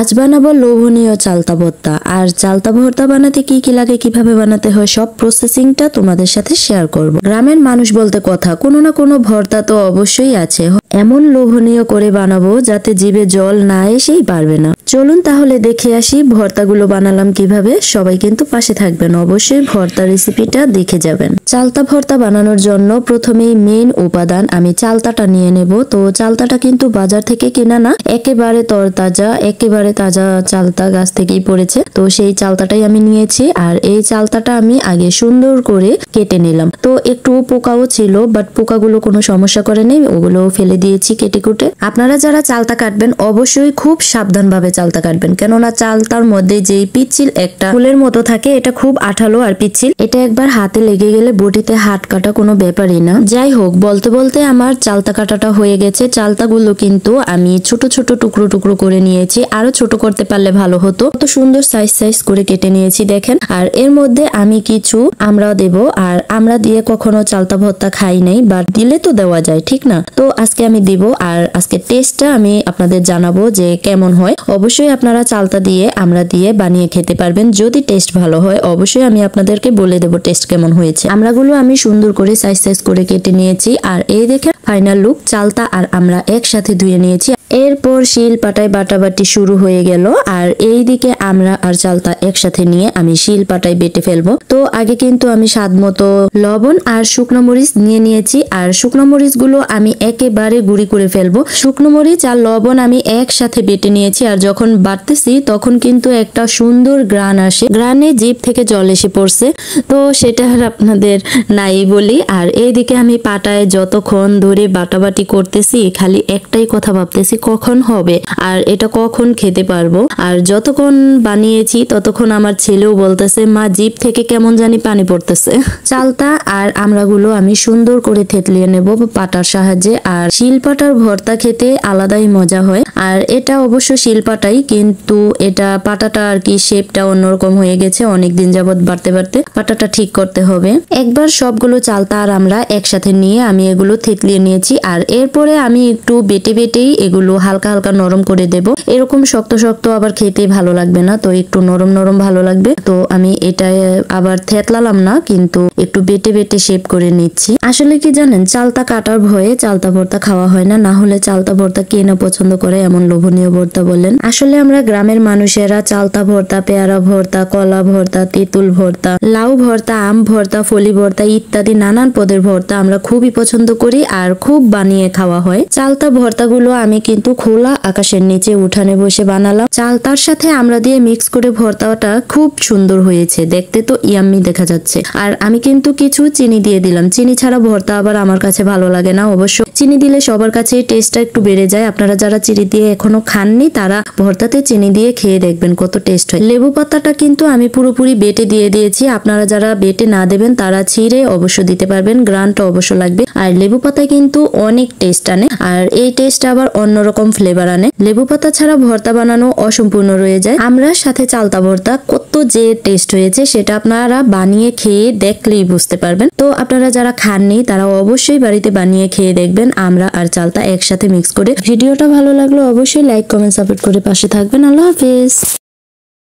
আজ বানাবো লোভনীয় চালতা ভর্তা। আর চালতা ভর্তা বানাতে কি কি লাগে, কিভাবে বানাতে হয়, সব প্রসেসিংটা তোমাদের সাথে শেয়ার করব। গ্রামের মানুষ বলতে কথা, কোনো না কোনো ভর্তা তো অবশ্যই আছে। এমন লোভনীয় করে বানাবো যাতে জিভে জল না এসেই পারবে না। চলুন তাহলে দেখে আসি ভর্তাগুলো বানালাম কিভাবে। সবাই কিন্তু পাশে থাকবেন, অবশ্যই ভর্তা রেসিপিটা দেখে যাবেন। চালতা ভর্তা বানানোর জন্য প্রথমেই মেইন উপাদান আমি চালতাটা নিয়ে নেব। তো চালতাটা কিন্তু বাজার থেকে কেনা না, একেবারে তরতাজা, একেবারে তাজা চালতা গাছ থেকেই পড়েছে। তো সেই চালতাটাই আমি নিয়েছি। আর এই চালতাটা আমি আগে সুন্দর করে কেটে নিলাম। তো একটু পোকাও ছিল, বাট পোকাগুলো কোনো সমস্যা করে নেই, ওগুলো ফেলে দিয়েছি কেটে কুটে। আপনারা যারা চালতা কাটবেন অবশ্যই খুব সাবধানভাবে চালতা কাটবেন, কেননা চালতার মধ্যে যেই পিচ্ছিল একটা ফুলের মতো থাকে, এটা খুব আঠালো আর পিচ্ছিল। এটা একবার হাতে লেগে গেলে বটিতে হাত কাটা কোনো ব্যাপারই না। যাই হোক, বলতে বলতে আমার চালতা কাটাটা হয়ে গেছে। চালতাগুলো কিন্তু আমি ছোট ছোট টুকরো টুকরো করে নিয়েছি, আরো ছোট করতে পারলে ভালো হতো। তো সুন্দর সাইজ সাইজ করে কেটে নিয়েছি দেখেন। আর এর মধ্যে আমি কিছু আমরা দেব। আর আমরা দিয়ে কখনো চালতা ভর্তা খাই নাই, বাট দিলে তো দেওয়া যায়, ঠিক না? তো আজকে আমি দিব। আর আজকে টেস্টটা আমি আপনাদের জানাবো যে কেমন হয়। অবশ্যই আপনারা চালতা দিয়ে আমরা দিয়ে বানিয়ে খেতে পারবেন। যদি টেস্ট ভালো হয় অবশ্যই আমি আপনাদেরকে বলে দেবো টেস্ট কেমন হয়েছে। আমরাগুলো আমি সুন্দর করে সাইজ সাইজ করে কেটে নিয়েছি। আর এই দেখেন ফাইনাল লুক। চালতা আর আমরা একসাথে ধুয়ে নিয়েছি। এরপর শিল পাটায় বাটাবাটি শুরু হয়ে গেল। আর এই দিকে আমরা আর চালতা একসাথে নিয়ে আমি শিল পাটায় বেটে ফেলবো। তো আগে কিন্তু আমি স্বাদ মতো লবণ আর শুকনো মরিচ নিয়ে নিয়েছি। আর শুকনো মরিচ গুলো আমি একেবারে গুঁড়ি করে ফেলবো। শুকনো মরিচ আর লবণ আমি একসাথে বেটে নিয়েছি। আর যখন বাটতেছি তখন কিন্তু একটা সুন্দর গ্রান আসে, গ্রানে জিভ থেকে জল এসে পড়ছে। তো সেটা আর আপনাদের নাই বলি। আর এইদিকে আমি পাটায় যতক্ষণ ধরে বাটাবাটি করতেছি খালি একটাই কথা ভাবতেছি, কখন হবে আর এটা কখন খেতে পারবো। আর যতক্ষণ বানিয়েছি ততক্ষণ আমার ছেলেও বলতেছে, মা জিভ থেকে কেমন জানি পানি পড়তেছে। চালতা আর আমড়াগুলো আমি সুন্দর করে থেতলিয়ে নেব পাটার সাহায্যে। আর শিলপাটার ভর্তা খেতে আলাদাই মজা হয়। আর এটা অবশ্য শিলপাটাই, কিন্তু এটা পাটাটা আর কি শেপটা অন্যরকম হয়ে গেছে অনেকদিন যাবত বাড়তে বাড়তে। পাটাটা ঠিক করতে হবে। একবার সবগুলো চালতা আর আমরা একসাথে নিয়ে আমি এগুলো থেতলিয়ে নিয়েছি। আর এরপরে আমি একটু বেটে বেটেই এগুলো হালকা হালকা নরম করে দেব। এরকম শক্ত শক্ত আবার খেতে ভালো লাগবে না, তো একটু নরম নরম ভালো লাগবে। তো আমি এটা আবার থেতলালাম না, কিন্তু একটু বেটে বেটে শেপ করে নিচ্ছি। আসলে কি জানেন, চালতা কাটার ভয়ে চালতা ভর্তা খাওয়া হয় না। না হলে চালতা ভর্তা কে না পছন্দ করে, এমন লোভনীয় ভর্তা বলেন। আসলে আমরা গ্রামের মানুষেরা চালতা ভর্তা, পেয়ারা ভর্তা, কলা ভর্তা, তেঁতুল ভর্তা, লাউ ভর্তা, আম ভর্তা, ফলি ভর্তা ইত্যাদি নানান পদের ভর্তা আমরা খুবই পছন্দ করি আর খুব বানিয়ে খাওয়া হয়। চালতা ভর্তাগুলো আমি কিন্তু খোলা আকাশের নিচে উঠানে বসে বানালাম। চালতার সাথে আমরা দিয়ে মিক্স করে ভর্তাটা খুব সুন্দর হয়েছে, দেখতে তো ইয়াম্মি দেখা যাচ্ছে। আর আমি কিন্তু কিছু চিনি দিয়ে দিলাম। চিনি ছাড়া ভর্তা আবার আমার কাছে ভালো লাগে না। অবশ্য চিনি দিলে সবার কাছে টেস্টটা একটু বেড়ে যায়। আপনারা যারা চিনি দিয়ে এখনো খাননি তারা ভর্তাতে চিনি দিয়ে খেয়ে দেখবেন কত টেস্ট হয়। লেবু পাতাটা কিন্তু আমি পুরোপুরি বেটে দিয়ে দিয়েছি। আপনারা যারা বেটে না দেবেন তারা ছিঁড়ে অবশ্য দিতে পারবেন, গ্রানটা অবশ্য লাগবে। আর লেবু পাতায় কিন্তু অনেক টেস্ট আনে, আর এই টেস্ট আবার অন্যরকম ফ্লেভার আনে। লেবু পাতা ছাড়া ভর্তা বানানো অসম্পূর্ণ রয়ে যায়। আমরা সাথে চালতা ভর্তা কত যে টেস্ট হয়েছে সেটা আপনারা বানিয়ে খেয়ে দেখলেই বুঝতে পারবেন। তো আপনারা যারা খাননি তারা অবশ্যই বাড়িতে বানিয়ে খেয়ে দেখবেন আমরা আর চালতা একসাথে মিক্স করে। ভিডিওটা ভালো লাগলো অবশ্যই লাইক কমেন্ট সাপোর্ট করে পাশে থাকবেন। আল্লাহ হাফেজ।